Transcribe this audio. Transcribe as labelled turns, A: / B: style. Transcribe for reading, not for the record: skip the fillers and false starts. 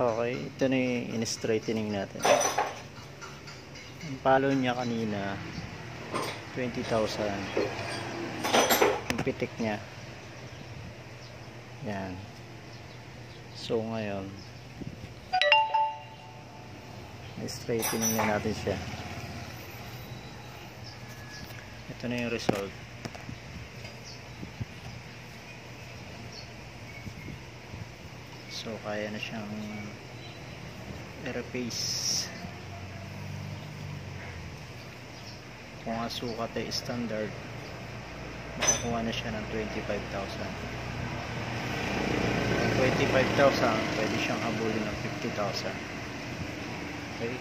A: Okay, ito na yung in-straightening natin. Ang palo niya kanina 20,000. Yung pitik niya yan. So ngayon i-straightening na natin siya. Ito na yung result. So kaya na siyang i-replace. Kung ang sukat ay standard, makakuha na siya ng 25,000. 25,000 pwede siyang habulin ng 50,000. Okay.